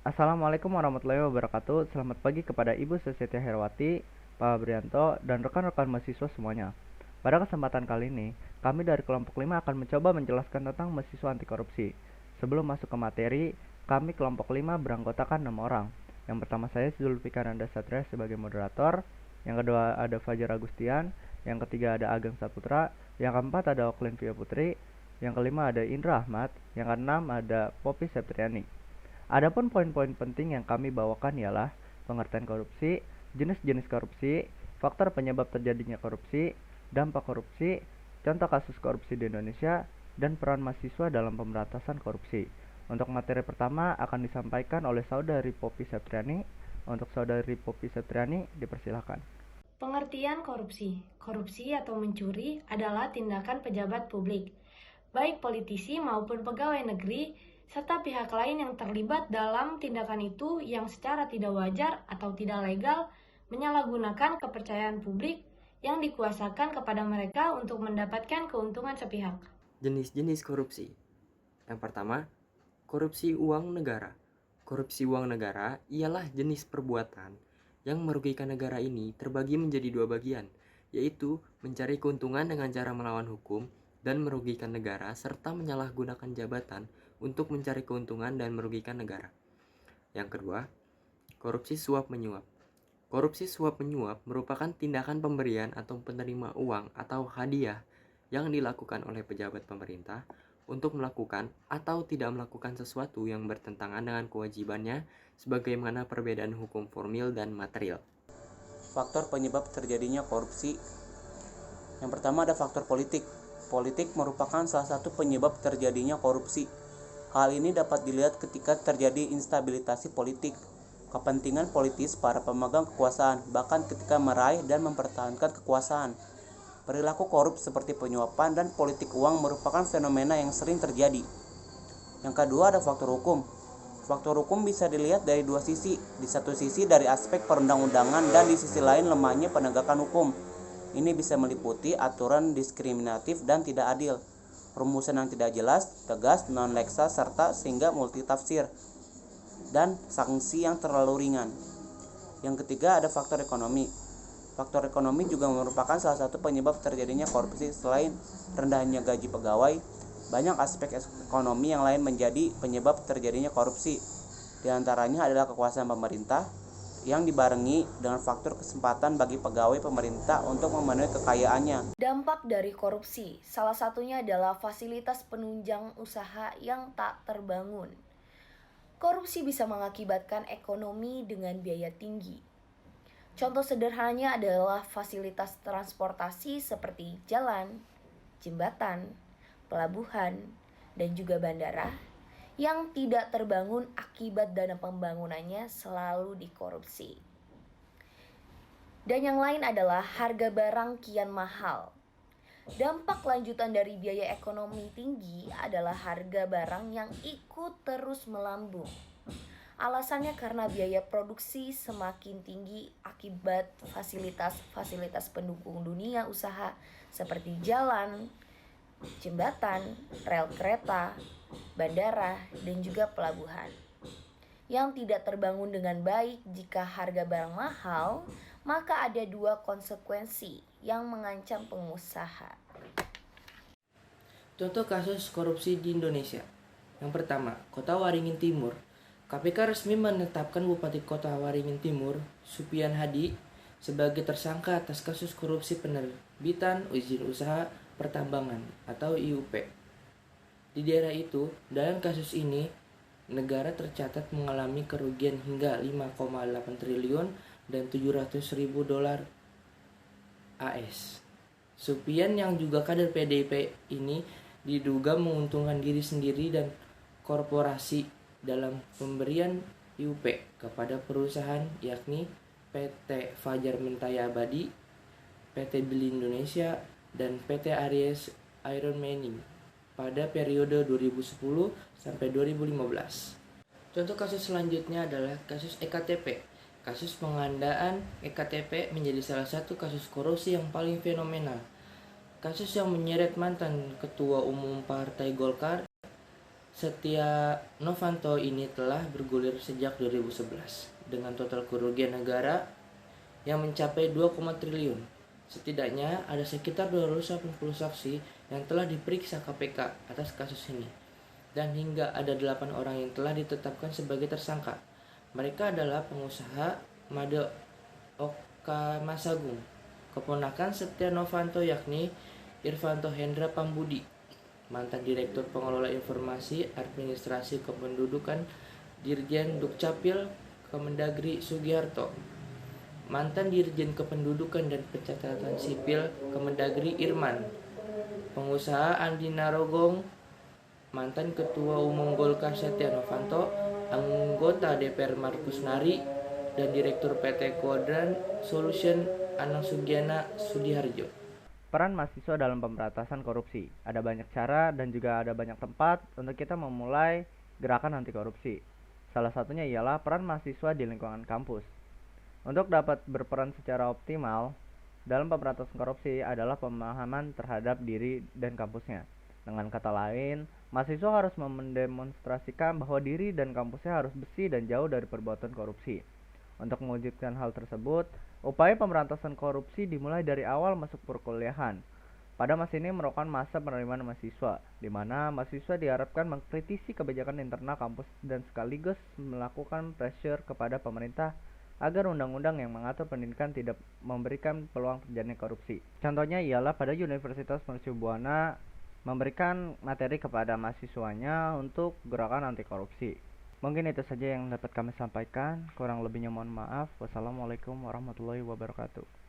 Assalamualaikum warahmatullahi wabarakatuh. Selamat pagi kepada Ibu Susiati Herwati, Pak Brianto, dan rekan-rekan mahasiswa semuanya. Pada kesempatan kali ini, kami dari kelompok 5 akan mencoba menjelaskan tentang mahasiswa anti korupsi. Sebelum masuk ke materi, kami kelompok 5 beranggotakan 6 orang. Yang pertama saya Zulfikar Anda Satria sebagai moderator, yang kedua ada Fajar Agustian, yang ketiga ada Ageng Saputra, yang keempat ada Oklin Via Putri, yang kelima ada Indra Ahmad, yang keenam ada Poppy Septriani. Adapun poin-poin penting yang kami bawakan ialah pengertian korupsi, jenis-jenis korupsi, faktor penyebab terjadinya korupsi, dampak korupsi, contoh kasus korupsi di Indonesia, dan peran mahasiswa dalam pemberantasan korupsi. Untuk materi pertama akan disampaikan oleh Saudari Poppy Septriani. Untuk Saudari Poppy Septriani, dipersilakan. Pengertian korupsi. Korupsi atau mencuri adalah tindakan pejabat publik, baik politisi maupun pegawai negeri, serta pihak lain yang terlibat dalam tindakan itu yang secara tidak wajar atau tidak legal menyalahgunakan kepercayaan publik yang dikuasakan kepada mereka untuk mendapatkan keuntungan sepihak. Jenis-jenis korupsi. Yang pertama, korupsi uang negara. Korupsi uang negara ialah jenis perbuatan yang merugikan negara ini terbagi menjadi dua bagian, yaitu mencari keuntungan dengan cara melawan hukum dan merugikan negara serta menyalahgunakan jabatan untuk mencari keuntungan dan merugikan negara. Yang kedua, korupsi suap menyuap. Korupsi suap menyuap merupakan tindakan pemberian atau penerima uang atau hadiah yang dilakukan oleh pejabat pemerintah untuk melakukan atau tidak melakukan sesuatu yang bertentangan dengan kewajibannya sebagaimana perbedaan hukum formil dan material. Faktor penyebab terjadinya korupsi. Yang pertama ada faktor politik. Politik merupakan salah satu penyebab terjadinya korupsi. Hal ini dapat dilihat ketika terjadi instabilitas politik, kepentingan politis para pemegang kekuasaan, bahkan ketika meraih dan mempertahankan kekuasaan. Perilaku korup seperti penyuapan dan politik uang merupakan fenomena yang sering terjadi. Yang kedua ada faktor hukum. Faktor hukum bisa dilihat dari dua sisi. Di satu sisi dari aspek perundang-undangan dan di sisi lain lemahnya penegakan hukum. Ini bisa meliputi aturan diskriminatif dan tidak adil, rumusan yang tidak jelas, tegas, non-leksa, serta sehingga multitafsir, dan sanksi yang terlalu ringan. Yang ketiga ada faktor ekonomi. Faktor ekonomi juga merupakan salah satu penyebab terjadinya korupsi. Selain rendahnya gaji pegawai, banyak aspek ekonomi yang lain menjadi penyebab terjadinya korupsi. Di antaranya adalah kekuasaan pemerintah yang dibarengi dengan faktor kesempatan bagi pegawai pemerintah untuk memenuhi kekayaannya. Dampak dari korupsi, salah satunya adalah fasilitas penunjang usaha yang tak terbangun. Korupsi bisa mengakibatkan ekonomi dengan biaya tinggi. Contoh sederhananya adalah fasilitas transportasi seperti jalan, jembatan, pelabuhan, dan juga bandara yang tidak terbangun akibat dana pembangunannya selalu dikorupsi. Dan yang lain adalah harga barang kian mahal. Dampak lanjutan dari biaya ekonomi tinggi adalah harga barang yang ikut terus melambung. Alasannya karena biaya produksi semakin tinggi akibat fasilitas-fasilitas pendukung dunia usaha seperti jalan, jembatan, rel kereta, bandara, dan juga pelabuhan yang tidak terbangun dengan baik. Jika harga barang mahal, maka ada dua konsekuensi yang mengancam pengusaha. Contoh kasus korupsi di Indonesia. Yang pertama, Kota Waringin Timur. KPK resmi menetapkan Bupati Kota Waringin Timur, Supian Hadi, sebagai tersangka atas kasus korupsi penerbitan izin usaha pertambangan atau IUP. Di daerah itu, dalam kasus ini, negara tercatat mengalami kerugian hingga 5,8 triliun dan 700 ribu dolar AS. Supian yang juga kader PDIP ini diduga menguntungkan diri sendiri dan korporasi dalam pemberian IUP kepada perusahaan yakni PT Fajar Mentaya Abadi, PT Beli Indonesia, dan PT Aries Iron Mining pada periode 2010 sampai 2015. Contoh kasus selanjutnya adalah kasus EKTP. Kasus pengandaan EKTP menjadi salah satu kasus korupsi yang paling fenomenal. Kasus yang menyeret mantan Ketua Umum Partai Golkar, Setia Novanto ini telah bergulir sejak 2011 dengan total kerugian negara yang mencapai 2, triliun. Setidaknya ada sekitar 280 saksi yang telah diperiksa KPK atas kasus ini. Dan hingga ada 8 orang yang telah ditetapkan sebagai tersangka. Mereka adalah pengusaha Made Okamasagung, keponakan Setia Novanto yakni Irvanto Hendra Pambudi, mantan Direktur Pengelola Informasi Administrasi Kependudukan Dirjen Dukcapil Kemendagri Sugiharto, mantan Dirjen Kependudukan dan Pencatatan Sipil Kemendagri Irman, pengusaha Andi Narogong, mantan Ketua Umum Golkar Setia Novanto, anggota DPR Markus Nari, dan Direktur PT Quadrant Solution Anang Sugiana Sudiharjo. Peran mahasiswa dalam pemberantasan korupsi. Ada banyak cara dan juga ada banyak tempat untuk kita memulai gerakan anti korupsi. Salah satunya ialah peran mahasiswa di lingkungan kampus. Untuk dapat berperan secara optimal dalam pemberantasan korupsi adalah pemahaman terhadap diri dan kampusnya. Dengan kata lain, mahasiswa harus mendemonstrasikan bahwa diri dan kampusnya harus bersih dan jauh dari perbuatan korupsi. Untuk mewujudkan hal tersebut, upaya pemberantasan korupsi dimulai dari awal masuk perkuliahan. Pada masa ini merupakan masa penerimaan mahasiswa, di mana mahasiswa diharapkan mengkritisi kebijakan internal kampus dan sekaligus melakukan pressure kepada pemerintah agar undang-undang yang mengatur pendidikan tidak memberikan peluang terjadinya korupsi. Contohnya ialah pada Universitas Mercu Buana memberikan materi kepada mahasiswanya untuk gerakan anti korupsi. Mungkin itu saja yang dapat kami sampaikan. Kurang lebihnya mohon maaf. Wassalamualaikum warahmatullahi wabarakatuh.